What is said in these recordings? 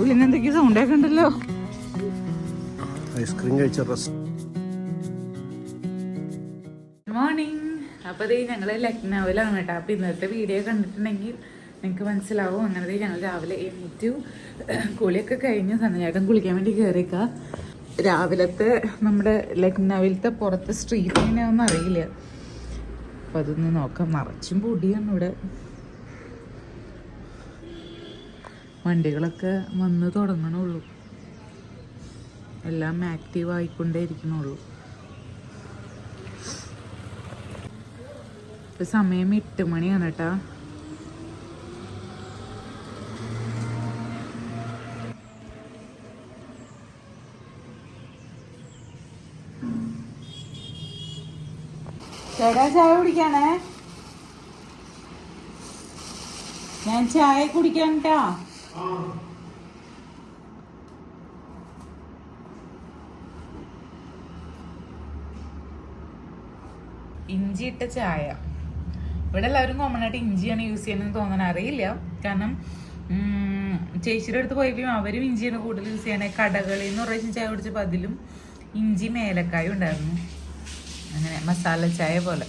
ഉള്ളിൽ എന്തൊക്കെയോ സൗണ്ടൊക്കെ ഉണ്ടല്ലോ. ഐസ്ക്രീം കഴിച്ച മോർണിംഗ്. അപ്പോൾ ഇത് ഞങ്ങൾ ലക്നൗവിലാണ് കേട്ടോ. അപ്പോൾ ഇന്നത്തെ വീഡിയോ കണ്ടിട്ടുണ്ടെങ്കിൽ നിങ്ങൾക്ക് മനസ്സിലാവും. അങ്ങനെ ഞങ്ങൾ രാവിലെ എണീറ്റു, കുളിയൊക്കെ കഴിഞ്ഞ് സന്നചേട്ടൻ കുളിക്കാൻ വേണ്ടി കയറിയേക്ക. രാവിലത്തെ നമ്മുടെ ലക്നൗവിലത്തെ പുറത്തെ സ്ട്രീറ്റ് എങ്ങനെയാണെന്ന് അറിയില്ല. അപ്പം അതൊന്ന് നോക്കാം. നിറച്ചും പൊടിയാണ് ഇവിടെ. വണ്ടികളൊക്കെ വന്ന് തുടങ്ങണുള്ളൂ, എല്ലാം ആക്റ്റീവ് ആയിക്കൊണ്ടേ ഇരിക്കണുള്ളൂ. ഇപ്പം സമയം 8 മണിയാണ് കേട്ടാ. ചേട്ടാ ചായ കുടിക്കാണേ. ഞാൻ ചായ കുടിക്കാൻ ട്ടാ. ഇഞ്ചി ഇട്ട ചായ. ഇവിടെ എല്ലാവരും കോമൺ ആയിട്ട് ഇഞ്ചിയാണ് യൂസ് ചെയ്യണമെന്ന് തോന്നാൻ അറിയില്ല. കാരണം ചേച്ചിയുടെ അടുത്ത് പോയപ്പോൾ അവരും ഇഞ്ചിയാണ് കൂടുതൽ യൂസ് ചെയ്യണേ. കടകളിൽ നിന്ന് പ്രാവശ്യം ചായ കുടിച്ചപ്പോൾ അതിലും ഇഞ്ചി മേലക്കായും ഉണ്ടായിരുന്നു. അങ്ങനെ മസാല ചായ പോലെ.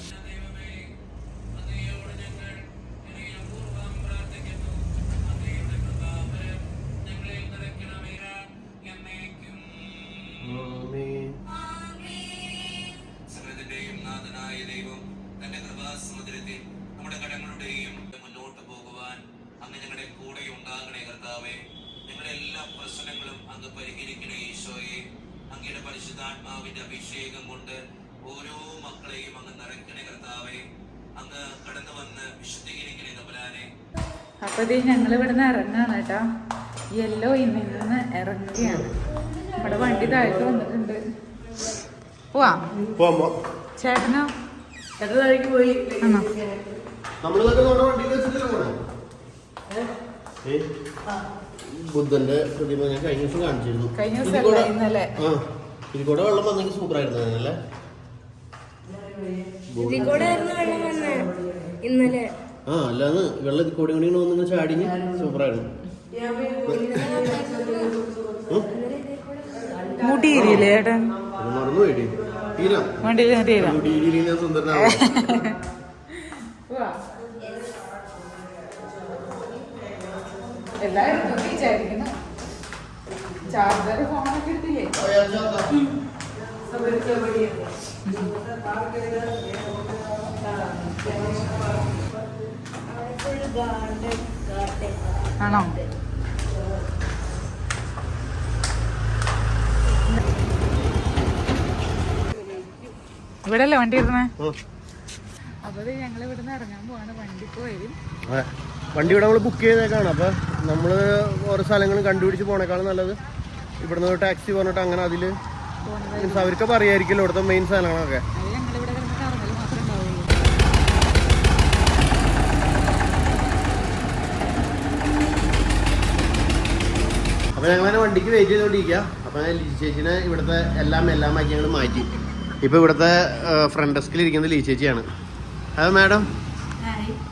മുന്നോട്ട് പോകുവാൻ അങ്ങ് ഞങ്ങളുടെ കൂടെ ഉണ്ടാകണേ കർത്താവേ. ഞങ്ങളുടെ എല്ലാ പ്രശ്നങ്ങളും അങ്ങ് പരിഹരിക്കണേ ഈശോയെ. അങ്ങയുടെ പരിശുദ്ധാത്മാവിന്റെ അഭിഷേകം കൊണ്ട് ഓരോ മക്കളെയും അങ്ങ് നിറയ്ക്കണേ കർത്താവേ. അങ്ങ് കടന്നു വന്ന് വിശുദ്ധീകരിക്കണേ തമ്പുരാനെ. അപ്പൊ ഇത് ഞങ്ങൾ ഇവിടുന്ന് ഇറങ്ങാണ് കേട്ടാ. യെല്ലോ ഇന്നിൽ നിന്ന് ഇറങ്ങുകയാണ്. നമ്മുടെ വണ്ടി താഴത്ത് വന്നിട്ടുണ്ട്. പോവാ ചേട്ടനോ? പോയി ആണോ? ബുദ്ധന്റെ പ്രതിമ ഞാൻ കഴിഞ്ഞ ദിവസം കാണിച്ചിരുന്നു. കഴിഞ്ഞ ദിവസം ഇന്നലെ ഇതിൽക്കൂടെ വെള്ളം വന്നെങ്കിൽ സൂപ്പർ ആയിരുന്നു അല്ലേ? അല്ലാന്ന് വെള്ളം ഇതിൽക്കൂടെ കൂടി വന്നിങ്ങനെ ചാടിഞ്ഞ് സൂപ്പറായിരുന്നു. മുടിയില്ലേ ചേട്ടൻ? മറന്നു പോയി. എല്ലാവരും വിചാരിക്കുന്നു ചാർജർ ഫോണൊക്കെ എടുത്തില്ലേ? ആണോ? ഇവിടെ അല്ലേ വണ്ടി ഇരുന്നേ? അപ്പൊ ഞങ്ങൾ ഇവിടുന്ന് ഇറങ്ങാൻ പോവാണ്. വണ്ടി പോയി വണ്ടി ഇവിടെ നമ്മൾ ബുക്ക് ചെയ്തേക്കാണ്. അപ്പൊ നമ്മള് ഓരോ സ്ഥലങ്ങളും കണ്ടുപിടിച്ച് പോണേക്കാളും നല്ലത് ഇവിടുന്ന് ടാക്സി പറഞ്ഞിട്ട് അങ്ങനെ അതില് മീൻസ് അവർക്ക് പറയായിരിക്കല്ലോ ഇവിടുത്തെ മെയിൻ സ്ഥലങ്ങളൊക്കെ. അപ്പൊ ഞങ്ങളതിനെ വണ്ടിക്ക് വെയിറ്റ് ചെയ്തോണ്ടിരിക്കുക. അപ്പൊ ചേച്ചിനെ ഇവിടുത്തെ എല്ലാം ആക്കി ഞങ്ങൾ മാറ്റി. ഇപ്പൊ ഇവിടുത്തെ ഫ്രണ്ട് ഡെസ്കിൽ ഇരിക്കുന്നത് ലീ ചേച്ചിയാണ്. അത് മാഡം,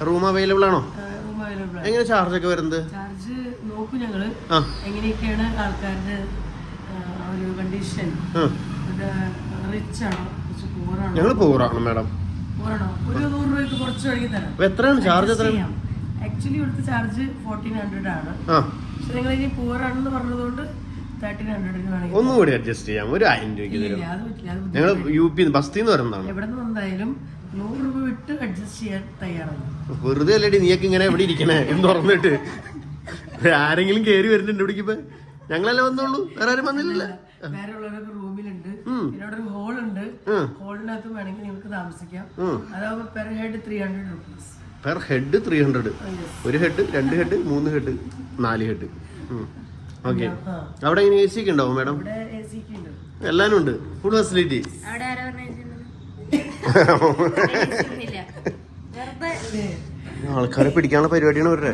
റൂം അവൈലബിൾ ആണോ? എങ്ങനെ ചാർജ് ഒക്കെ വരുന്നത്? ചാർജ് നോക്കൂ ഞങ്ങള് എങ്ങനെയൊക്കെയാണ് ആൾക്കാരുടെ ഒരു കണ്ടീഷൻ. റിച്ച് ആണോ ഞങ്ങൾ പോറാണോ മാഡം? പോറാണോ? ഒരു 100 രൂപയ്ക്ക് കുറച്ച് വഴി തരാം. എത്രയാണ് ചാർജ്? ആക്ച്വലി ഇവിടുത്തെ ചാർജ് 1400 ആണ്. പക്ഷെ നിങ്ങൾ ഇനി പോറാണെന്ന് പറഞ്ഞതുകൊണ്ട് 1300 വേണമെങ്കിൽ ഒന്നുകൂടി അഡ്ജസ്റ്റ് ചെയ്യാം. ഒരു 1000 രൂപയ്ക്ക് തരും. ഞങ്ങൾ UP ബസ്തിന്ന് വരുന്നതാണ്. എവിടെ നിന്ന് വന്നാലും 100 രൂപ വിട്ട് അഡ്ജസ്റ്റ് ചെയ്യാൻ തയ്യാറാണ്. വെറുതെ അല്ലേടി നീയൊക്കെ ഇങ്ങനെ എവിടെ ഇരിക്കണേ എന്ന് പറഞ്ഞിട്ട് ആരെങ്കിലും കേറി വരുന്നുണ്ട് ഇവിടേക്ക്? ഇപ്പൊ ഞങ്ങളല്ലേ വന്നോളൂ, വേറെ ആരും വന്നില്ലല്ലോ. വേറെ ഉള്ളവരൊക്കെ റൂമിലുണ്ട്. പിന്നെ അവിടെ ഒരു ഹോൾ ഉണ്ട്. ഹോളിനകത്ത് വേണമെങ്കിൽ നിങ്ങൾക്ക് താമസിക്കാം. അതാവുമ്പോ per head 300 rupees. Per head 300. ഒരു head, 2 head, 3 head, 4 head. Okay. അവിടെ എങ്ങനെ AC ഒക്കെ ഉണ്ടാവും മാഡം? എല്ലാരും ഉണ്ട്, ഫുൾ ഫെസിലിറ്റി. ആൾക്കാരെ പിടിക്കാനുള്ള പരിപാടിയാണ് അവരുടെ.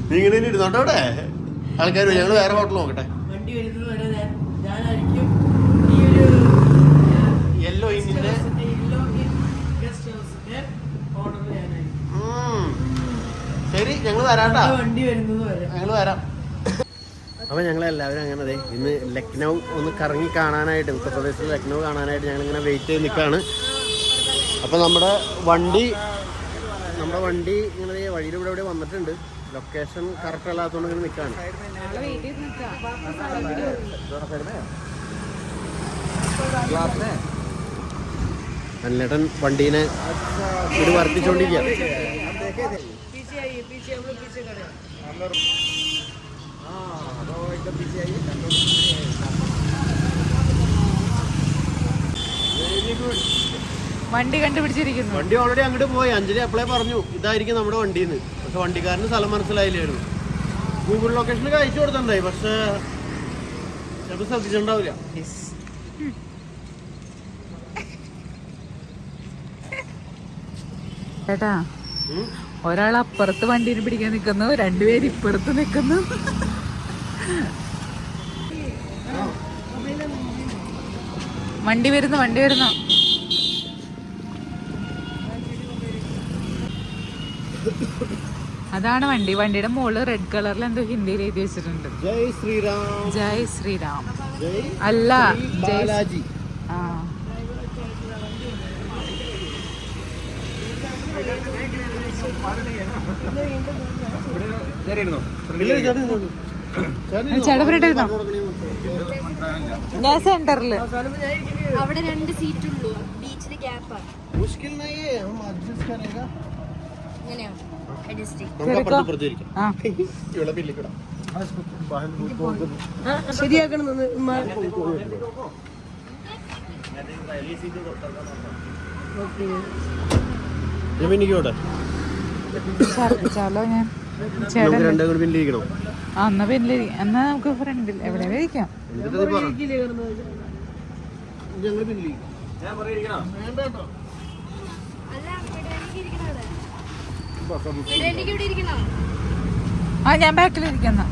നീ ഇങ്ങനെ ഇരുന്നോട്ടെ അവിടെ ആൾക്കാർ. ഞങ്ങള് വേറെ ഹോട്ടൽ നോക്കട്ടെ. യെല്ലോ ഇന്നിന്റെ വരാട്ടാ, വണ്ടി വരുന്നത് വരെ ഞങ്ങൾ വരാം. അപ്പോൾ ഞങ്ങളെല്ലാവരും അങ്ങനെ അതെ ഇന്ന് ലക്നൗ ഒന്ന് കറങ്ങി കാണാനായിട്ട്, ഉത്തർപ്രദേശിൽ ലക്നൗ കാണാനായിട്ട് ഞങ്ങളിങ്ങനെ വെയിറ്റ് ചെയ്ത് നിൽക്കുകയാണ്. അപ്പോൾ നമ്മുടെ വണ്ടി ഇങ്ങനെ വഴിയുടെ ഇവിടെ വന്നിട്ടുണ്ട്. ലൊക്കേഷൻ കറക്റ്റ് അല്ലാത്തതുകൊണ്ട് ഇങ്ങനെ നിൽക്കുകയാണ്. അല്ലേട്ടൻ വണ്ടീനെ ഒരു വർത്തിച്ചോണ്ടിരിക്കുക. വണ്ടി കണ്ടുപിടിച്ചിരിക്കുന്നു. വണ്ടി ഓൾറെഡി അങ്ങോട്ട് പോയി. അഞ്ജലി അപ്ലൈ പറഞ്ഞു ഇതായിരിക്കും നമ്മുടെ വണ്ടിന്ന്. പക്ഷെ വണ്ടിക്കാരന് സ്ഥലം മനസ്സിലായില്ലായിരുന്നു. ഗൂഗിൾ ലൊക്കേഷനിൽ അയച്ചു കൊടുത്തിട്ടുണ്ടായി, പക്ഷെ ചിലപ്പോൾ ശ്രദ്ധിച്ചിട്ടുണ്ടാവില്ല. ചേട്ടാ, ഒരാൾ അപ്പുറത്ത് വണ്ടീനെ പിടിക്കാൻ നിൽക്കുന്നു, രണ്ടുപേര് ഇപ്പുറത്ത് നിൽക്കുന്നു. വണ്ടി വരുന്നു. അതാണ് വണ്ടിയുടെ മുകളിൽ റെഡ് കളറിൽ എന്തോ ഹിന്ദിയിൽ എഴുതി വെച്ചിട്ടുണ്ട്. ജയ് ശ്രീറാം. ജയ് ശ്രീറാം ജയ് അല്ല, ബാലാജി. ആ ചേട്ടപ്പനായിട്ടിരുന്നോ? ഞാൻ സെന്ററില്. അവിടെ 2 സീറ്റ് ഉള്ളൂ, ബീച്ചില് ഗ്യാപ്പാ. മുഷ്കിൽ नहीं है, हम एडजस्ट करेगा. എങ്ങനെയാ അഡ്ജസ്റ്റ്? നമുക്ക് അപ്പുറത്ത് ഇരിക്കാം. ആ ഇവിടെ ബില്ലിക്കടാ. ശരിയാക്കണം. ജമീനിക്കോട്ടെ ഛർദിച്ചാലോ ഞാൻ? നമുക്ക് രണ്ടും കൂടി ബില്ലിരിക്കണോ? ആ എന്നാ പിന്നെ എന്നാ നമുക്ക് ഫ്രണ്ടിൽ എവിടെ ഇരിക്കാം. ഞങ്ങൾ ബില്ലിരിക്കും. അല്ല, ഇവിടെ ഇരിക്കണോ? ആ ഞാൻ ബാക്കിലിരിക്കുന്ന.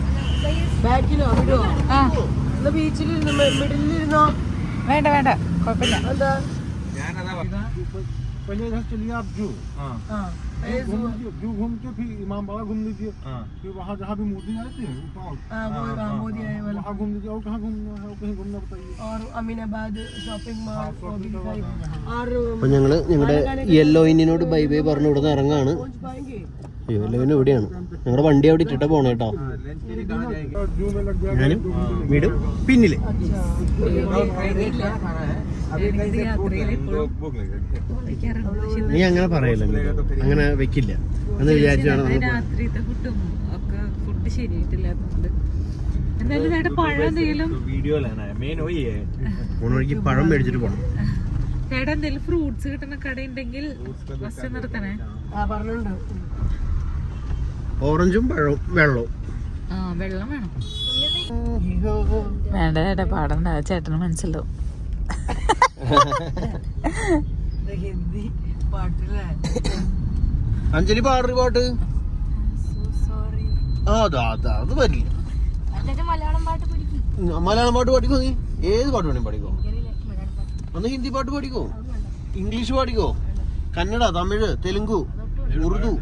ബാക്കിലോ വിടോ? ആ ബീച്ചിലിരുന്നോ? മിഡിലിരുന്നോ? വേണ്ട കുഴപ്പമില്ല. എന്താ पहले इधर चलिए आप जू जू घूम के फिर इमाम बाड़ा घूम लीजिए, फिर वहाँ जहाँ भी मोदी आए थे मोदी आए वाला वहाँ घूम लीजिए. और कहाँ घूमना है, और कहीं घूमना बताइए. और अमीनाबाद शॉपिंग मॉल और അപ്പൊ ഞങ്ങളുടെ യെല്ലോ ഇന്നിനോട് ബൈ ബൈ പറഞ്ഞ് ഇവിടെ നിന്ന് ഇറങ്ങാണ്. पहुंच पाएंगे. യെല്ലോ ഇന്ന് ഇവിടെയാണ്. ഞങ്ങളുടെ വണ്ടി അവിടെ ഇട്ടിട്ട് പോണേ കേട്ടോ. जू में लग जाएगा. ഞാനും വീടും പിന്നില്. നീ അങ്ങനെ പറയല്ലോ, അങ്ങനെ വെക്കില്ല എന്ന് വിചാരിച്ചാണ് നമ്മൾ രാത്രിത്തെ ഫുഡും ഒക്കെ ഫുഡ് ശരിയായിട്ടില്ലാത്തതുകൊണ്ട് എന്തായാലും ചേട്ടാ പഴം എന്തെങ്കിലും ഊണൊഴുക്കി പഴം മേടിച്ചിട്ട് പോകണം. ചേട്ടാ എന്തെങ്കിലും ഫ്രൂട്ട്സ് കിട്ടുന്ന കട ഉണ്ടെങ്കിൽ ഫസ്റ്റ് നിർത്തണേ. പറഞ്ഞിട്ടുണ്ട്. ഓറഞ്ചും പഴവും വെള്ളവും. ആ വെള്ളം വേണം. വേണ്ട ചേട്ടാ പാടണ്ട, ചേട്ടന് മനസ്സിലാവും. ഹിന്ദി പാട്ടില്ലേ? അഞ്ജലി പാടൊരു പാട്ട്. സോറി. അത് വരില്ല. മലയാളം പാട്ട് പഠിക്കും. മലയാളം പാട്ട് പാടിക്കോ. നീ ഏത് പാട്ട് വേണേ പാടിക്കോ. ഒന്ന് ഹിന്ദി പാട്ട് പാടിക്കോ, ഇംഗ്ലീഷ് പാടിക്കോ, കന്നഡ, തമിഴ്, തെലുങ്കു, ഉറുദു.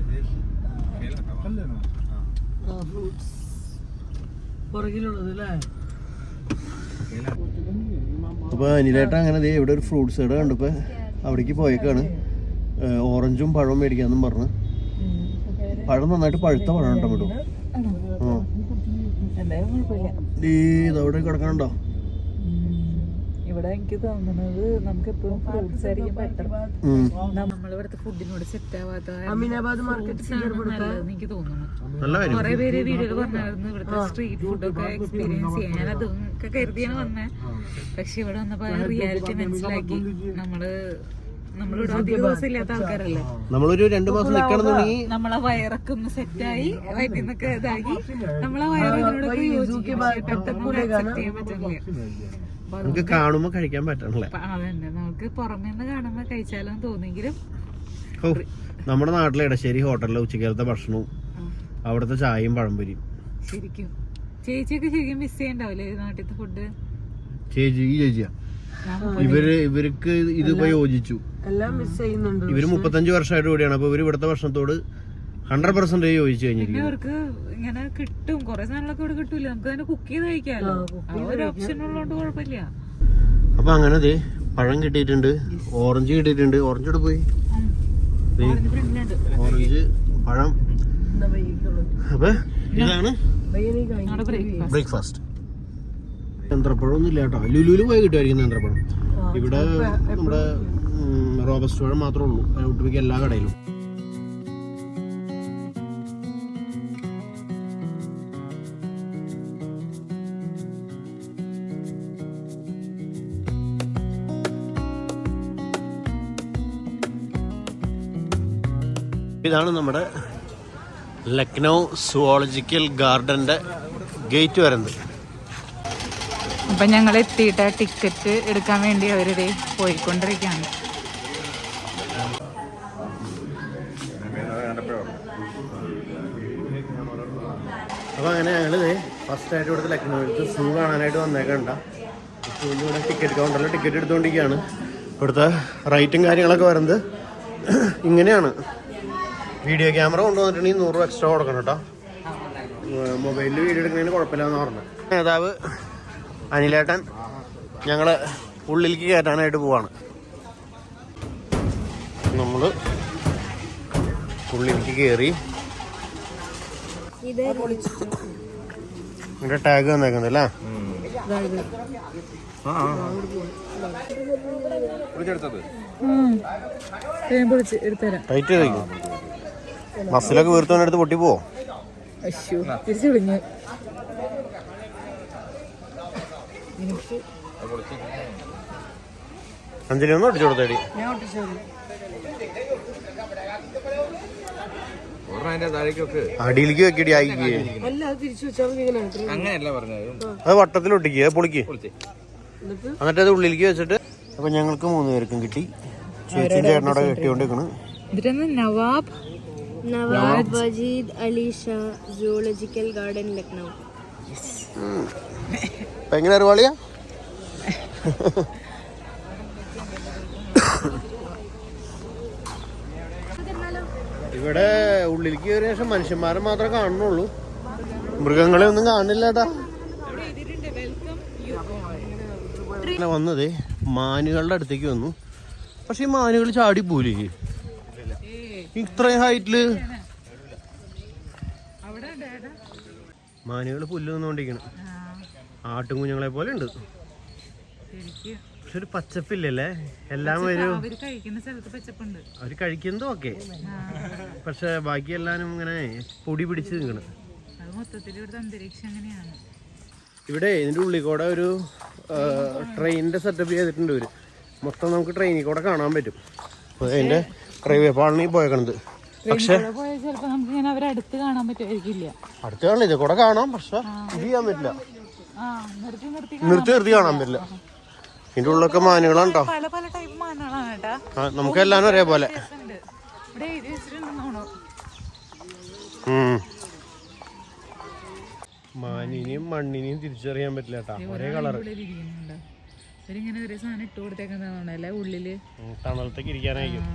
പുറകിലുള്ളത് അല്ലേ? അപ്പൊ അനിലേട്ട അങ്ങനെ ദേ ഇവിടെ ഒരു ഫ്രൂട്ട്സ് കട കണ്ടപ്പോ അവിടേക്ക് പോയേക്കാണ്. ഓറഞ്ചും പഴവും മേടിക്കാന്നും പറഞ്ഞ്. പഴം നന്നായിട്ട് പഴുത്ത പഴം ഉണ്ടോ കേട്ടോ. ഇതവിടെ കിടക്കണുണ്ടോ? ഇവിടെ എനിക്ക് തോന്നുന്നത് നമുക്ക് എപ്പോഴും ഫ്രൂട്ട്സ് ആയിരിക്കും ബെറ്റർ. നമ്മളിവിടുത്തെ ഫുഡിനോട് സെറ്റ് ആവാത്ത അമീനാബാദ് മാർക്കറ്റ് എനിക്ക് തോന്നുന്നു. നല്ല കാര്യം. കുറെ പേര് വീഡിയോയിൽ പറഞ്ഞായിരുന്നു ഇവിടുത്തെ സ്ട്രീറ്റ് ഫുഡൊക്കെ എക്സ്പീരിയൻസ് ചെയ്യാൻ. ഞാൻ അതൊക്കെ കരുതിയാണ് വന്നേ. പക്ഷെ ഇവിടെ വന്നപ്പോ റിയാലിറ്റി മനസ്സിലാക്കി. നമ്മളിവിടെ അധികം ദിവസം ഇല്ലാത്ത ആൾക്കാരല്ലേ. നമ്മളൊരു 2 മാസം നിക്കണമെന്നുണ്ടെങ്കിൽ നമ്മളെ വയറൊക്കെ ഒന്ന് സെറ്റായി വയറ്റിന്നൊക്കെ ഇതാക്കി നമ്മളെ വയറിനോടൊക്കെ യോജിക്കും. പെട്ടെന്ന് അക്സെപ്റ്റ് ചെയ്യാൻ പറ്റില്ല. നമുക്ക് കാണുമ്പോ കഴിക്കാൻ പറ്റണല്ലേ. അതന്നെ, നമുക്ക് പുറമേന്ന് കാണുമ്പോ കഴിച്ചാലും തോന്നിയെങ്കിലും ഓ, നമ്മുടെ നാട്ടിലെ ഇടശ്ശേരി ഹോട്ടലിലെ ഉച്ചക്കലത്തെ ഭക്ഷണവും അവിടുത്തെ ചായയും പഴംപൊരിയും. ശരിക്കും ചേച്ചിയൊക്കെ ശരിക്കും മിസ് ചെയ്യണ്ടാവില്ലേ നാട്ടിലത്തെ ഫുഡ്? ചേച്ചിയാ ഇവർക്ക് ഇത് യോജിച്ചു. എല്ലാം മിസ് ചെയ്യുന്നുണ്ട്. ഇവര് 35 വർഷമായിട്ട് കൂടിയാണ്. അപ്പൊ ഇവര് ഇവിടുത്തെ ഭക്ഷണത്തോട് 100% യോജിച്ചു കഴിഞ്ഞിരിക്കും. അവർക്ക് ഇങ്ങനെ കിട്ടും കുറെ സാധനങ്ങളൊക്കെ ഇവിടെ കിട്ടൂല, നമുക്ക് തന്നെ കുക്ക് ചെയ്ത് കഴിക്കാമല്ലോ. ആ ഒരു ഓപ്ഷൻ ഉള്ളതുകൊണ്ട് കുഴപ്പമില്ല. അപ്പൊ അങ്ങനെ ദേ പഴം കിട്ടിയിട്ടുണ്ട്, ഓറഞ്ച് കിട്ടിയിട്ടുണ്ട്. ഓറഞ്ച് ഇവിടെ പോയി, ഓറഞ്ച് പഴം. അപ്പൊ ഇതാണ് ബ്രേക്ക്ഫാസ്റ്റ്. നേന്ത്രപ്പഴം ഒന്നും ഇല്ല കേട്ടോ. ലുലുവിൽ പോയി കിട്ടുമായിരിക്കും നേന്ത്രപ്പഴം. ഇവിടെ നമ്മുടെ റോബസ്റ്റ് പഴം മാത്രമേ ഉള്ളൂ ഒട്ടുമിക്ക എല്ലാ കടയിലും. ഇതാണ് നമ്മുടെ ലക്നൗ സുവോളജിക്കൽ ഗാർഡന്റെ ഗേറ്റ് വരുന്നത്. അപ്പൊ ഞങ്ങൾ എത്തിയിട്ട് ടിക്കറ്റ് എടുക്കാൻ വേണ്ടി അവരുടെ പോയിക്കൊണ്ടിരിക്കുകയാണ്. അപ്പോൾ അങ്ങനെ ഞങ്ങൾ ഫസ്റ്റ് ആയിട്ട് ഇവിടുത്തെ ലക്നൗവിലത്തെ സൂ കാണാനായിട്ട് വന്നേക്കണ്ട. സൂവിൻ്റെ ഇവിടെ ടിക്കറ്റ് കൗണ്ടറിൽ ടിക്കറ്റ് എടുത്തുകൊണ്ടിരിക്കുകയാണ്. ഇവിടുത്തെ റേറ്റും കാര്യങ്ങളൊക്കെ വരുന്നത് ഇങ്ങനെയാണ്. വീഡിയോ ക്യാമറ കൊണ്ടുവന്നിട്ടുണ്ടെങ്കിൽ 100 രൂപ എക്സ്ട്രാ കൊടുക്കണം കേട്ടോ. മൊബൈലിൽ വീഡിയോ എടുക്കുന്നതിന് കുഴപ്പമില്ലാന്ന് പറഞ്ഞത്. നേതാവ് അനിലേട്ടൻ ഞങ്ങളെ ഉള്ളിലേക്ക് കയറ്റാനായിട്ട് പോവാണ്. നമ്മൾ ഉള്ളിലേക്ക് കയറി ഇവിടെ ടാഗ് വന്നേക്കുന്നത് അല്ലേ? ടൈറ്റ് കഴിക്കും. മസിലൊക്കെ വീർത്തോണ്ടെടുത്ത് പൊട്ടി പോവോ? അഞ്ജലി ഒന്നും അടിച്ചു കൊടുത്തേടി. അടിയിലേക്ക് വെക്കടി ആയിക്കേ. അത് വട്ടത്തിൽ ഒട്ടിക്കുക, പൊളിക്ക്. എന്നിട്ട് അത് ഉള്ളിലേക്ക് വെച്ചിട്ട്. അപ്പൊ ഞങ്ങൾക്ക് 3 പേർക്കും കിട്ടി. ചേച്ചിയും ചേട്ടനോടെ കെട്ടിക്കൊണ്ടിരിക്കണ്. Nawab Wajid Ali Shah zoological garden Lucknow. എങ്ങനെ അറിവാളിയാ? ഇവിടെ ഉള്ളിലേക്ക് കയറിയ ശേഷം മനുഷ്യന്മാരെ മാത്രമേ കാണുന്നുള്ളൂ, മൃഗങ്ങളെ ഒന്നും കാണില്ല കേട്ടാ. വന്നത് മാനുകളുടെ അടുത്തേക്ക് വന്നു. പക്ഷെ ഈ മാനുകൾ ചാടി പോലേ ഇത്രയും ഹൈറ്റില്. മാനുകൾ പുല്ല് നിന്നുകൊണ്ടിരിക്കണം. ആട്ടും കുഞ്ഞുങ്ങളെ പോലെ ഉണ്ട്. പക്ഷെ ഒരു പച്ചപ്പില്ലല്ലേ? എല്ലാം ഒരു അവര് കഴിക്കുന്നതും ഒക്കെ, പക്ഷെ ബാക്കി എല്ലാരും ഇങ്ങനെ പൊടി പിടിച്ച് നിൽക്കണം. ഇവിടെ ഇതിന്റെ ഉള്ളിൽ കൂടെ ഒരു ട്രെയിനിന്റെ സെറ്റപ്പ് ചെയ്തിട്ടുണ്ട്. ഒരു മൊത്തം നമുക്ക് ട്രെയിനിൽ കൂടെ കാണാൻ പറ്റും. അപ്പൊ അതിന്റെ റെയിൽവേ പാളനി പോയേക്കണത്. പക്ഷെ അടുത്ത് കാണില്ല, ഇത് കൂടെ കാണാം. പക്ഷെ ഇത് ചെയ്യാൻ പറ്റില്ല, നിർത്തി കാണാൻ പറ്റില്ല. ഇതിന്റെ ഉള്ളൊക്കെ മാനുകളാണ് കേട്ടോ. നമുക്ക് എല്ലാരും ഒരേപോലെ. മാനിനെയും മണ്ണിനെയും തിരിച്ചറിയാൻ പറ്റില്ല കേട്ടാ, ഒരേ കളർ. ഉള്ളില് തണലത്തേക്ക് ഇരിക്കാനായിരിക്കും.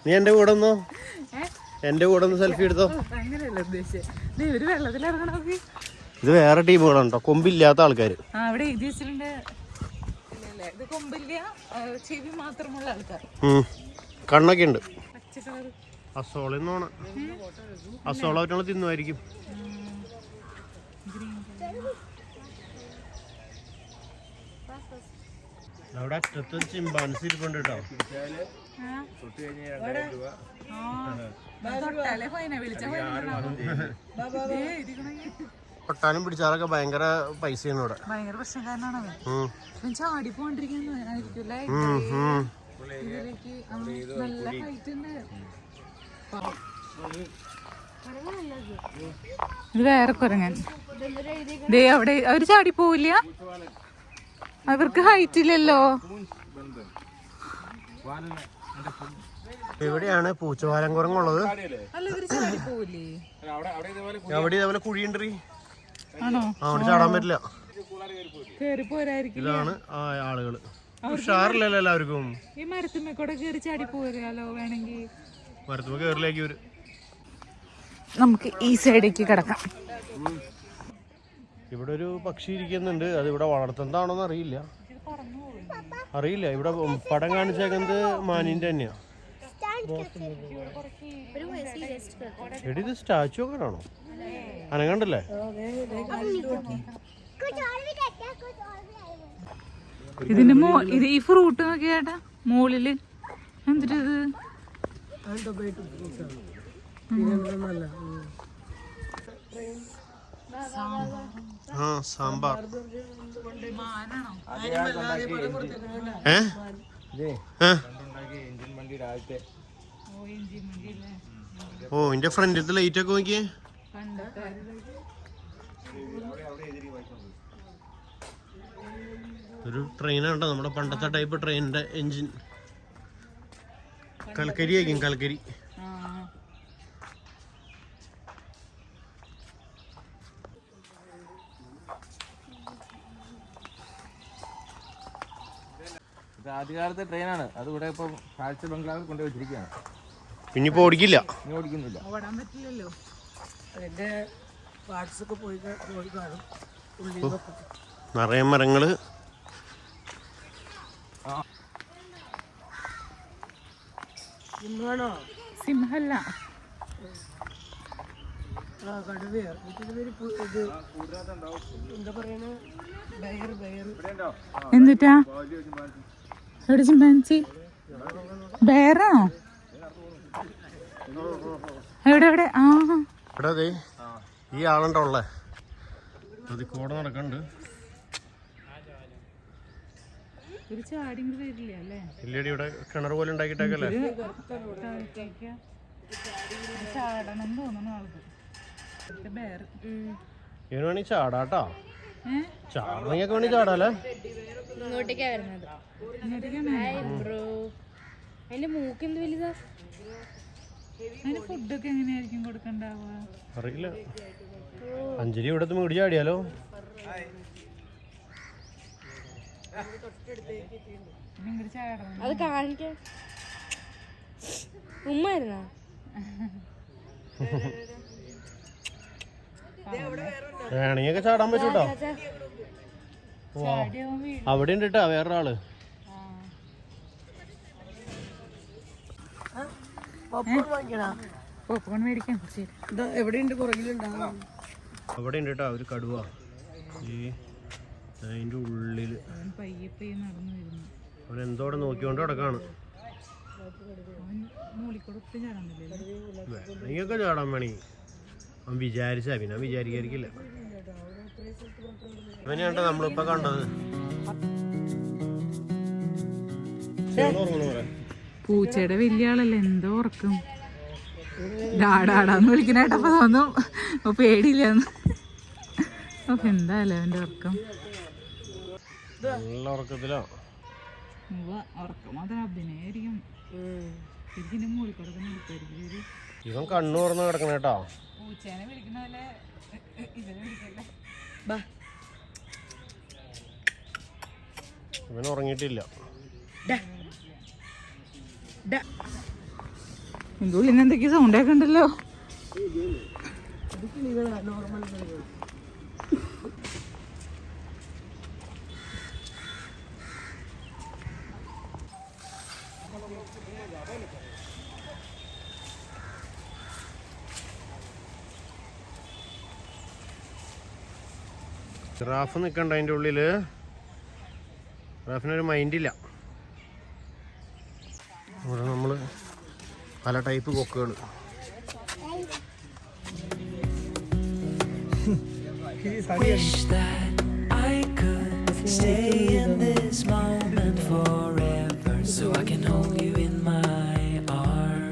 നീ എന്റെ കൂടെ ഒന്നോ, എന്റെ കൂടെ ഒന്ന് സെൽഫി എടുത്തോ. ഇത് വേറെ ടീമുകളാണ് കേട്ടോ, കൊമ്പില്ലാത്ത ആൾക്കാര്. കണ്ണൊക്കെ ഉണ്ട്. അസോളെന്നോണം, അസോളായിട്ടാണ് തിന്നുമായിരിക്കും. അവിടെ അറ്റത്ത് ചിമ്പാൻസി ഇരിപ്പുണ്ട് കേട്ടോ. പൊട്ടാനും പിടിച്ചാലൊക്കെ ഭയങ്കര പൈസയാണ് ഇവിടെ. ഭയങ്കര പ്രശ്നക്കാരനാണ്. ചാടിപ്പോണ്ടിരിക്കുന്നല്ലേ. നല്ല ഹൈറ്റ് ഉണ്ട്. ഇത് വേറെ കുരങ്ങൻ. ദേ അവിടെ അവര് ചാടിപ്പോവില്ല, അവർക്ക് ഹൈറ്റ് ഇല്ലല്ലോ. എവിടെയാണ് പൂച്ചവാലം കുരങ്ങുള്ളത്? അല്ല ഇവര് ചാടിപ്പോവില്ലേ? അവിടെ ഇതേപോലെ കുഴിയുണ്ട്. ആണോ? അവിടെ ചാടാൻ പറ്റില്ല. കേറി പോരായിരിക്കും. ഇതാണ് ആ ആളുകള്. ഉഷാറില്ലല്ലോ എല്ലാവർക്കും. ഈ മരത്തുമ്മ കൂടെ കേറി ചാടി പോരാലോ വേണമെങ്കിൽ. മരത്തുമ്മ കേറിലേക്ക് വരും. നമുക്ക് ഈ സൈഡേക്ക് കിടക്കാം. ഇവിടെ ഒരു പക്ഷി ഇരിക്കുന്നുണ്ട്. അത് ഇവിടെ വളർത്തുന്നതാണോന്ന് അറിയില്ല. ഇവിടെ പടം കാണിച്ചേക്കുന്നത് മാനിന്റെ തന്നെയാ. എടി ഇത് സ്റ്റാച്ചു ഒക്കെ ആണോ? അനങ്ങണ്ടല്ലേ? ഇതിന്റെ ഇത് ഈ ഫ്രൂട്ട് നോക്കിയാട്ടാ മോളില് എന്തിട്ട് ഇത് ആ സാമ്പാർ. ഓ എന്റെ ഫ്രണ്ടിലത്തെ ലൈറ്റ് ഒക്കെ നോക്കിയേ. ഒരു ട്രെയിനാണ് കേട്ടോ, നമ്മുടെ പണ്ടത്തെ ടൈപ്പ് ട്രെയിനിന്റെ എഞ്ചിൻ. കൽക്കരി ആയിരിക്കും, കൽക്കരി. ആദ്യകാലത്തെ ട്രെയിനാണ് അത്. ഇവിടെ ഇപ്പൊ കാഴ്ച ബംഗ്ലാവിൽ കൊണ്ടുപോയി വെച്ചിരിക്കുകയാണ്. പിന്നിപ്പോ ഓടിക്കില്ല, ഇനി ഓടിക്കുന്നില്ല. ഓടാൻ പറ്റില്ലല്ലോ. അതിന്റെ പാർട്സ് ഒക്കെ പോയി കാണും. നിറയെ മരങ്ങള്. സിംഹാണോ? സിംഹല്ല, കടുവയോ? ഇത് എന്താ പറയണ? എന്നിട്ടാ എവിടെ ചിമ്പാൻസി? ബെയറാണോ? എവിടെ എവിടെ? ആ ഇവിടെ അതെ ഈ ആളുണ്ടോ ഉള്ളേ. അത് കൂടെ നടക്കണ്ട്. ഒരു ചാടി വരില്ല അല്ലേ? ഇല്ലടി, ഇവിടെ കിണർ പോലെ ഉണ്ടാക്കിട്ടേക്കല്ലേ. ചാടണം തോന്നുന്നു ആൾക്ക്. ഇവന് വേണി ചാടാട്ടാ. ചാടണെങ്കിലൊക്കെ വേണി ചാടാല്ലേ. ഇങ്ങോട്ടേക്കാ വരുന്നത്. ബ്രോ അതിന്റെ മൂക്ക് എന്ത് വലുതാ. അതിന് ഫുഡൊക്കെ എങ്ങനെയായിരിക്കും കൊടുക്കണ്ടാവുക അറിയില്ല. അഞ്ജലി ഇവിടെ മേടി ചാടിയാലോ. അത് കാണിക്കാൻ ഉമ്മായിരുന്നാ? വേണമെങ്കിൽ ചാടാൻ പറ്റൂട്ടോ. അവിടെ ഉണ്ട് കേട്ടാ വേറൊരാള്. പോപ്കോൺ മേടിക്കാൻ. എവിടെയുണ്ട്? പുറകിലുണ്ടാവും. അവിടെ ഉണ്ട് കേട്ടാ ഒരു കടുവ. ഈ അതിൻ്റെ ഉള്ളില് പയ്യെ പയ്യെ നടന്നു വരുന്നു. അവൻ എന്തോടെ നോക്കിക്കൊണ്ട് കിടക്കാണ്. വേണമെങ്കിലൊക്കെ ചാടാൻ വേണി. അവൻ വിചാരിച്ചാ പിന്നെ വിചാരിക്കായിരിക്കില്ല. ഇവനെയാട്ടോ നമ്മളിപ്പോ കണ്ടത്. പൂച്ചയുടെ വലിയ ആളല്ലേ, എന്തോ ഉറക്കും. ഡാടാടാന്ന് വിളിക്കണേട്ടപ്പോ തോന്നും പേടിയില്ലെന്ന്. എന്തായാലും അവന്റെ ഉറക്കം. നല്ല ഉറക്കത്തിലോ. ഉറക്കം മാത്രം അഭിനയായിരിക്കും. ഇതിന്റെ മുകളിൽ കിടക്കുന്ന എടുത്തായിരിക്കും. ഇവൻ കണ്ണു തുറന്ന് കിടക്കണേട്ടോ. പൂച്ചേനെ വിളിക്കുന്ന പോലെ ഇതിനെ വിളിക്കല്ലേ. ഇവൻ ഉറങ്ങിയിട്ടില്ല. എന്റെ ഉള്ളിൽ നിന്ന് എന്തൊക്കെയോ സൗണ്ട് ഒക്കെ ഉണ്ടല്ലോ. ജിറാഫ് നിൽക്കണ്ട അതിൻ്റെ ഉള്ളില്. ജിറാഫിനൊരു മൈൻഡില്ല. ഇവിടെ നമ്മൾ പല type കൊക്കുകൾ. Wish that I could stay in this moment forever, so I can hold you in my arm.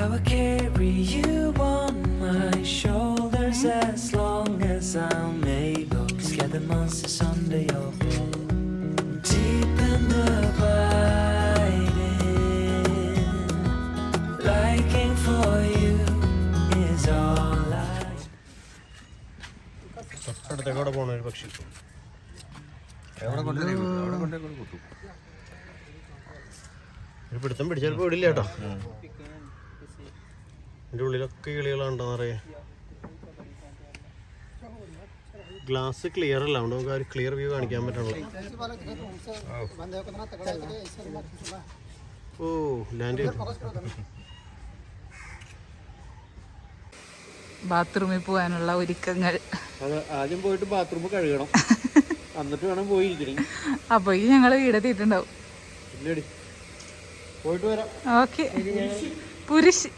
I will carry you on my shoulders as long as I'm able. Scare the monsters under your bed. Deep in the liking for you is all I. തൊട്ടടുത്തേക്കൂടെ പോണ ഒരു പക്ഷി. ഒരു പിടുത്തം പിടിച്ചാൽ പോയിടില്ല കേട്ടോ. എൻ്റെ ഉള്ളിലൊക്കെ കിളികളുണ്ടെന്നറിയാം. Glass clear അല്ല, അതുകൊണ്ട് നമുക്ക് ആ ഒരു ക്ലിയർ വ്യൂ കാണിക്കാൻ പറ്റണല്ലോ. ഓ ലാൻഡ് ബാത്റൂമിൽ പോകാനുള്ള ഒരുക്കങ്ങൾ. ആദ്യം പോയിട്ട് ബാത്റൂം കഴുകണം, എന്നിട്ട് വേണം പോയിരിക്കണേ. അപ്പൊ ഈ ഞങ്ങള് വീടെത്തിയിട്ടുണ്ടാവും. പോയിട്ട് വരാം. ഓക്കെ. പുരുഷ്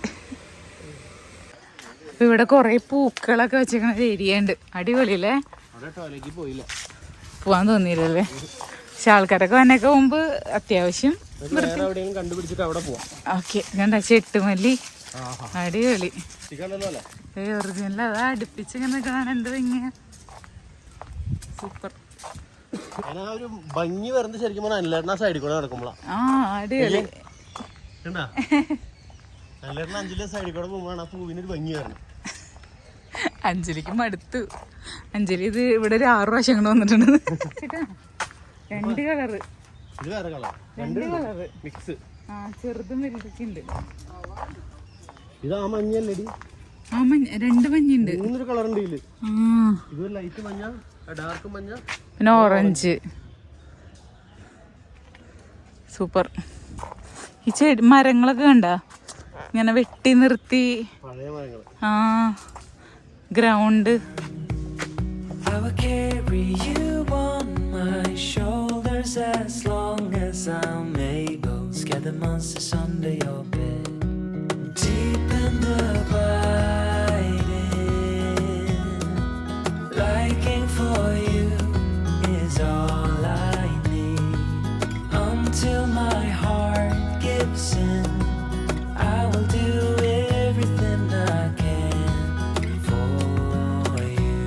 ഇവിടെ കൊറേ പൂക്കളൊക്കെ വെച്ചേക്കണ ഒരു ഏരിയ ഉണ്ട്. അടിപൊളിയല്ലേ? പോയില്ല, പോവാൻ തോന്നിയില്ലല്ലേ? പക്ഷെ ആൾക്കാരൊക്കെ വന്നൊക്കെ മുമ്പ് അത്യാവശ്യം കണ്ടുപിടിച്ചിട്ട് അവിടെ പോവാം. ഓക്കെ. കണ്ട ചെട്ടുമല്ലി, അടിപൊളി ഒറിജിനൽ. അതാ അടുപ്പിച്ച് ഇങ്ങനെ കാണാൻ എന്ത് ഭംഗിയാ, സൂപ്പർ. ഒരു ഭംഗി വരുന്നത് ശരിക്കും പറഞ്ഞാൽ എല്ലാവരും സൈഡിൽ കൂടെ നടക്കുമ്പോഴാ. ആ അടിപൊളി. എല്ലാവരും അഞ്ചിലെ സൈഡിൽ കൂടെ പോകുമ്പോഴാണ് ആ പൂവിനൊരു ഭംഗി വരുന്നത്. അഞ്ജലിക്ക് മടുത്തു. അഞ്ജലി ഇത് ഇവിടെ ഒരു 6 പ്രാവശ്യം കൊണ്ട് വന്നിട്ടുണ്ട്. 2 കളറ്, ഇത് വേറെ കളർ, 2 കളറ് മിക്സ്. ആ ചെറുതും വലുതൊക്കെ ഉണ്ട്. ഇത് ആ മഞ്ഞല്ലേടി? ആ മഞ്ഞ, 2 മഞ്ഞുണ്ട്. 3 കളർ ഉണ്ട് ഇതില്. ഇത് ലൈറ്റ് മഞ്ഞ, ഡാർക്ക് മഞ്ഞ, പിന്നെ ഓറഞ്ച്. സൂപ്പർ. ഈ ചെടി മരങ്ങളൊക്കെ കണ്ട ഇങ്ങനെ വെട്ടി നിർത്തി. പഴയ മരങ്ങൾ. ആ ground. I will carry you on my shoulders as long as I'm able. Scare the monsters under your bed. Deep in the biting, liking for you is all I need. Until my heart gives in, I will do everything I can for you.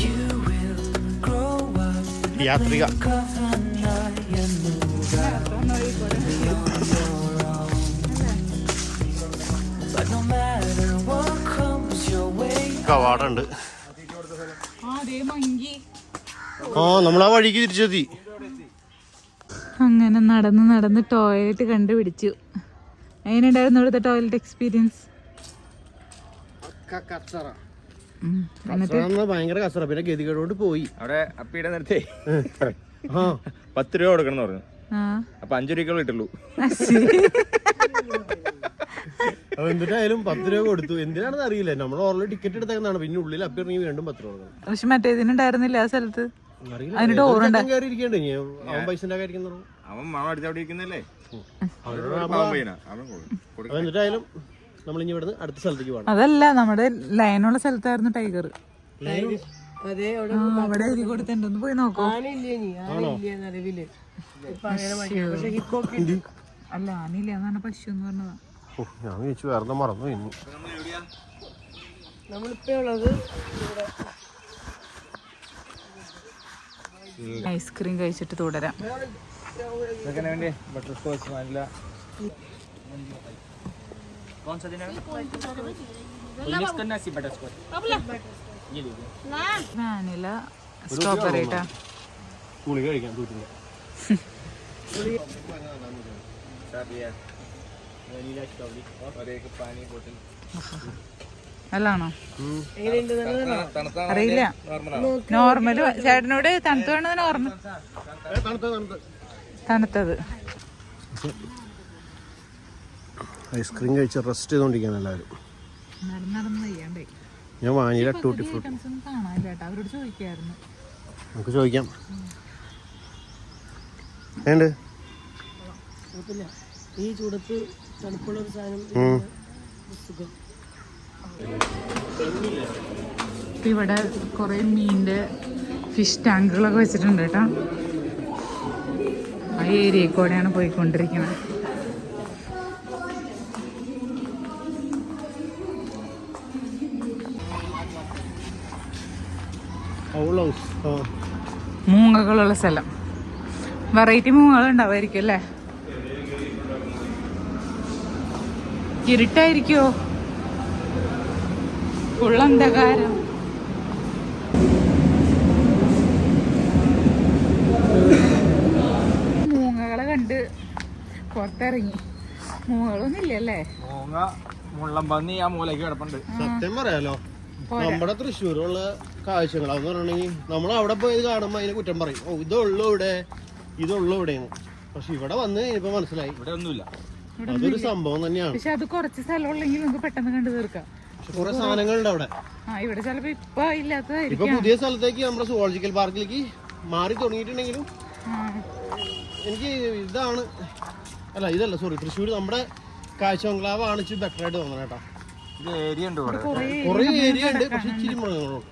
You will grow up, യാത്രിക. cuff and I and move out on your own. But no matter what comes your way, കവാടമുണ്ട്. ആ നമ്മളാ വഴിക്ക് തിരിച്ചെത്തി. അങ്ങനെ നടന്ന് നടന്ന് toilet കണ്ടുപിടിച്ചു. എങ്ങനെയുണ്ടായിരുന്നു ഇവിടുത്തെ ടോയ്ലറ്റ് എക്സ്പീരിയൻസ്? ഭയങ്കര കസറ. പിന്നെ ഗതികേടോണ്ട് പോയി. അവിടെ അപ്പിയുടെ നേരത്തെ ആ 10 രൂപ കൊടുക്കണം എന്ന് പറഞ്ഞു. അപ്പൊ 5 രൂപ കിട്ടുള്ളൂ. അപ്പൊ എന്തിനായാലും 10 രൂപ കൊടുത്തു. എന്തിനാണെന്ന് അറിയില്ല. നമ്മൾ ഓൾറെഡി ടിക്കറ്റ് എടുത്തേക്കുന്നതാണ്. പിന്നെ ഉള്ളിൽ അപ്പിറങ്ങി വീണ്ടും 10 രൂപ കൊടുക്കണം. പക്ഷെ മറ്റേതിനുണ്ടായിരുന്നില്ല ആ സ്ഥലത്ത്. അവൻ പൈസ അവൻ മാമ അടിച്ചവിടെ ഇരിക്കുന്നല്ലേ. എന്നിട്ടായാലും നമ്മളിനി ഇവിടുന്ന് അടുത്ത സ്ഥലത്തേക്ക് പോകണം. അതല്ല, നമ്മുടെ ലൈനുള്ള സ്ഥലത്തായിരുന്നു ടൈഗർ. അതെ അവിടെ എഴുതി കൊടുത്തിട്ടുണ്ടെന്ന് പോയി നോക്കൂ. നിലവില് അല്ല ആനില്ല, എന്നാണ് പശു എന്ന് പറഞ്ഞതാ. ഞാൻ ചോദിച്ചു വേറെ മറന്നു. ഇനി നമ്മളിപ്പോ ഉള്ളത് ഐസ്ക്രീം കഴിച്ചിട്ട് തുടരാം. Butter scotch vanilla. Vanilla strawberry ട്ടാ. ഗുളിക കഴിക്കാൻ തൂറ്റില്ല. നല്ലാണോ? അറിയില്ല. നോർമല് ചേട്ടനോട് തണുത്ത് വേണ്ടത് നോർമൽ. തണുത്തത്. ഐസ്ക്രീം കഴിച്ച് റെസ്റ്റ് ചെയ്തോണ്ടിരിക്കുകയാണ് എല്ലാവരും. നടന്ന് വയ്യാണ്ടേ. ഞാൻ വാനില ടൂട്ടി ഫ്രൂട്ടി കാണാനില്ല കേട്ടോ. അവരോട് ചോദിക്കായിരുന്നു. നമുക്ക് ചോദിക്കാം. വേണ്ട ഈ ചൂടത്ത് തണുപ്പുള്ള ഒരു സാധനം സുഖം. ഇവിടെ കുറെ മീനിന്റെ ഫിഷ് ടാങ്കുകളൊക്കെ വെച്ചിട്ടുണ്ട് കേട്ടോ. ആ ഏരിയയിൽ കൂടെയാണ് പോയിക്കൊണ്ടിരിക്കുന്നത്. Owl house. ആ മൂങ്ങകളുള്ള സ്ഥലം. വെറൈറ്റി മൂങ്ങകൾ ഉണ്ടാവുമായിരിക്കും അല്ലേ? ഇരുട്ടായിരിക്കോ? ഉള്ളന്ധകാരം. മൂങ്ങകളെ കണ്ട് പുറത്തിറങ്ങി. മൂങ്ങകളൊന്നും ഇല്ലല്ലേ? മൂങ്ങ മുള്ളമ്പന്നി ആ മൂലയ്ക്ക് കിടപ്പുണ്ട്. സത്യം പറയാലോ, നമ്മുടെ തൃശ്ശൂരുള്ള കാഴ്ചകളാന്ന് പറഞ്ഞിട്ടുണ്ടെങ്കിൽ നമ്മൾ അവിടെ പോയി കാണുമ്പോ അതിനെ കുറ്റം പറയും. ഓ ഇതുള്ളൂ ഇവിടെ, ഇതുള്ളൂ ഇവിടെയാണ്. പക്ഷെ ഇവിടെ വന്ന് ഇപ്പൊ മനസ്സിലായി ഇവിടെ ഒന്നുമില്ല. അതൊരു സംഭവം തന്നെയാണ്. പക്ഷെ അത് കുറച്ച് സ്ഥലമുള്ളെങ്കിൽ നമുക്ക് പെട്ടെന്ന് കണ്ടു തീർക്കാം. കുറെ സാധനങ്ങളുണ്ട് അവിടെ. ഇവിടെ ചിലപ്പോ ഇപ്പൊ ഇപ്പൊ ഇല്ലാത്തതായിരിക്കും. പുതിയ സ്ഥലത്തേക്ക് നമ്മുടെ സുവോളജിക്കൽ പാർക്കിലേക്ക് മാറി തുടങ്ങിയിട്ടുണ്ടെങ്കിലും എനിക്ക് ഇതാണ്, അല്ല ഇതല്ല സോറി, തൃശ്ശൂർ നമ്മുടെ കാഴ്ച ബംഗ്ലാവാണ് ഇച്ചിരി ബെറ്റർ ആയിട്ട് തോന്നണം കേട്ടോ. ഇത് ഏരിയ ഉണ്ട് ഇവിടെ. കുറെ ഏരിയ ഉണ്ട്, പക്ഷെ ഇച്ചിരി മൃഗങ്ങളുണ്ട്.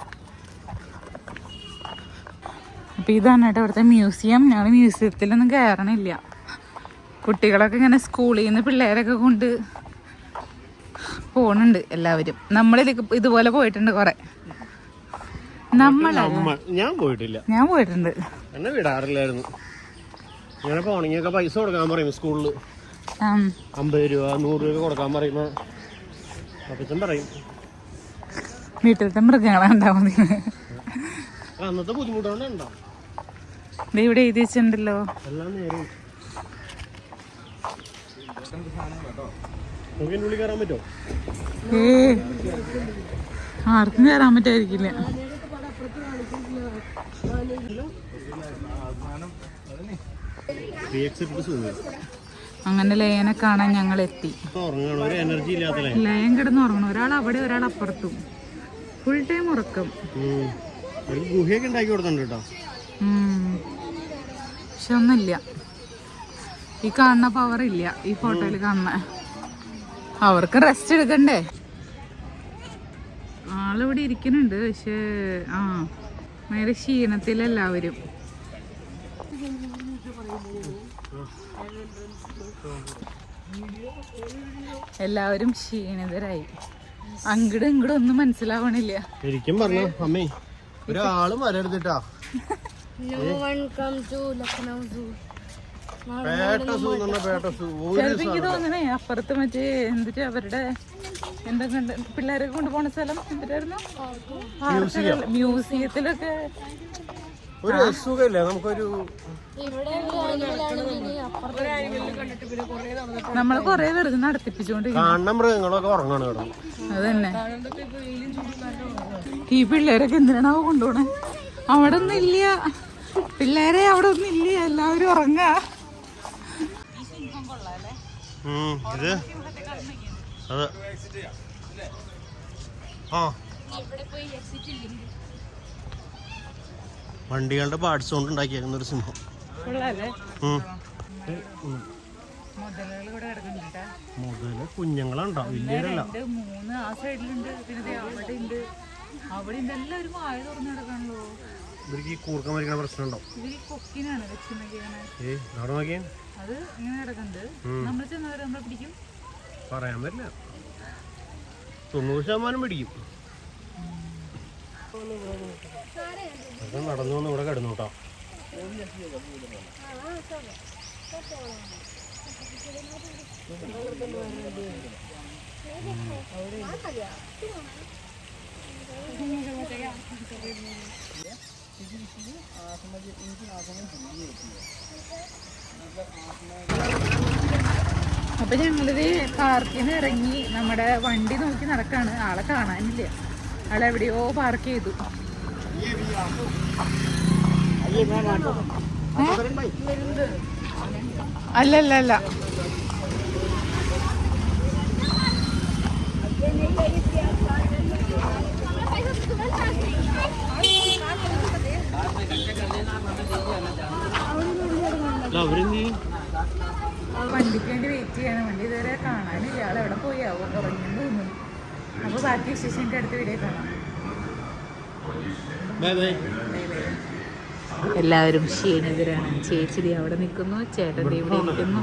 അപ്പൊ ഇതാണ് കേട്ടോ ഇവിടുത്തെ മ്യൂസിയം. ഞങ്ങൾ മ്യൂസിയത്തിലൊന്നും കയറണില്ല. കുട്ടികളൊക്കെ ഇങ്ങനെ സ്കൂളിൽ നിന്ന് പിള്ളേരൊക്കെ കൊണ്ട് പോണുണ്ട് എല്ലാവരും. നമ്മളിത് ഇതുപോലെ പോയിട്ടുണ്ട് കൊറേ. ഞാൻ പോയിട്ടില്ല. ഞാൻ പോയിട്ടുണ്ട്. എന്നെ വിടാറില്ലായിരുന്നു. ഇങ്ങനെ പോണെങ്കിലൊക്കെ പൈസ കൊടുക്കാൻ പറയും സ്കൂളില്. 50 രൂപ 100 രൂപ കൊടുക്കാൻ പറയുമ്പോ അപ്പച്ചൻ പറയും വീട്ടിലത്തെ മൃഗങ്ങളെ ഉണ്ടാവുന്നത്. അന്നത്തെ ബുദ്ധിമുട്ടുകൊണ്ട് ഉണ്ടോ? ഇവിടെ എഴുതി വെച്ചിട്ടുണ്ടല്ലോ എല്ലാം നേരം. നമുക്ക് എന്റെ ഉള്ളിൽ കയറാൻ പറ്റുമോ? ആർക്കും കയറാൻ പറ്റായിരിക്കില്ല. അങ്ങനെ ലയനെ കാണാൻ ഞങ്ങൾ എത്തി. ലയൻ കിടന്ന് ഉറങ്ങണം. ഒരാൾ അവിടെ ഒരാൾ അപ്പുറത്തും. ഫുൾ ടൈം ഉറക്കം. ഗുഹയൊക്കെ ഉണ്ടാക്കി കൊടുത്തിട്ടുണ്ട് കേട്ടോ. പക്ഷെ ഒന്നുമില്ല, ഈ കാണുന്ന പവർ ഇല്ല ഈ ഫോട്ടോയിൽ കാണുന്ന. അവർക്ക് റെസ്റ്റ് എടുക്കണ്ടേ? ആളിവിടെ ഇരിക്കുന്നുണ്ട്, പക്ഷെ ഭയങ്കര ക്ഷീണത്തിലെല്ലാവരും. എല്ലാവരും ക്ഷീണിതരായി. അങ്ങടും ഇങ്ങടും ഒന്നും മനസ്സിലാവണില്ല. ശരിക്കും പറഞ്ഞ അമ്മേ, ഒരാളും വരരുതിട്ടാ. എനിക്ക് തോന്നണേ അപ്പുറത്ത് മറ്റേ എന്തിട്ട് അവരുടെ എന്തൊക്കെ പിള്ളേരൊക്കെ കൊണ്ടുപോണ സ്ഥലം എന്തിട്ടായിരുന്നു? മ്യൂസിയത്തിലൊക്കെ ഒരു സുഖമില്ല. നമുക്കൊരു നമ്മളെ കൊറേ വെറുതെ നടത്തിപ്പിച്ചോണ്ട് കാണുന്ന മൃഗങ്ങളൊക്കെ ഉറങ്ങാണ് കേട്ടോ. അതന്നെ. ഈ പിള്ളേരൊക്കെ എന്തിനാണാവോ കൊണ്ടുപോണേ? അവിടെ ഒന്നും ഇല്ല പിള്ളേരെ, അവിടെ ഒന്നും ഇല്ല, എല്ലാവരും ഉറങ്ങാ. ഇത് അതെ. വണ്ടികളുടെ പാർട്സ് കൊണ്ട് ഉണ്ടാക്കിയേക്കുന്ന ഒരു സിംഹം. മുതല് കുഞ്ഞുങ്ങളുണ്ടോ? വലിയവരല്ല. 3 ആ സൈഡിലുണ്ട്, പിന്നെ അവിടെ ഉണ്ട്, അവിടെ ഉണ്ട്. എല്ലാവരും വായ തുറന്ന് കിടക്കാണല്ലോ. ഇവർക്ക് ഈ കൂർക്കം വരിക്കണ പ്രശ്നം ഉണ്ടോ? ഇവര് കൊക്കിനാണ് വെച്ചിങ്ങനെ. അത് ഇങ്ങനെ കിടക്കുന്നുണ്ട്. നമ്മൾ ചെന്നവരെ നമ്മളെ പിടിക്കും. പറയാൻ പറ്റില്ല, 90% പിടിക്കും. അതൊക്കെ നടന്നു വന്ന് ഇവിടെ കിടന്നു കേട്ടോ. അപ്പൊ ഞങ്ങളിത് പാർക്കിൽ നിന്ന് ഇറങ്ങി നമ്മുടെ വണ്ടി നോക്കി നടക്കാണ്. ആളെ കാണാനില്ല. ആളെവിടെയോ പാർക്ക് ചെയ്തു. അല്ലല്ല വണ്ടിക്ക് വേണ്ടി വെയിറ്റ് ചെയ്യണം. വണ്ടി ഇതുവരെ കാണാനില്ല. ആളെവിടെ പോയാവോ? ഉറങ്ങിയെന്ന് തോന്നുന്നു. അപ്പൊ ബാക്കി വിശേഷം അടുത്ത വീഡിയോ കാണാം. എല്ലാവരും ക്ഷീണിതരാണ്. ചേച്ചി അവിടെ നിൽക്കുന്നു, ചേട്ടൻ ഇവിടെ ഇരിക്കുന്നു.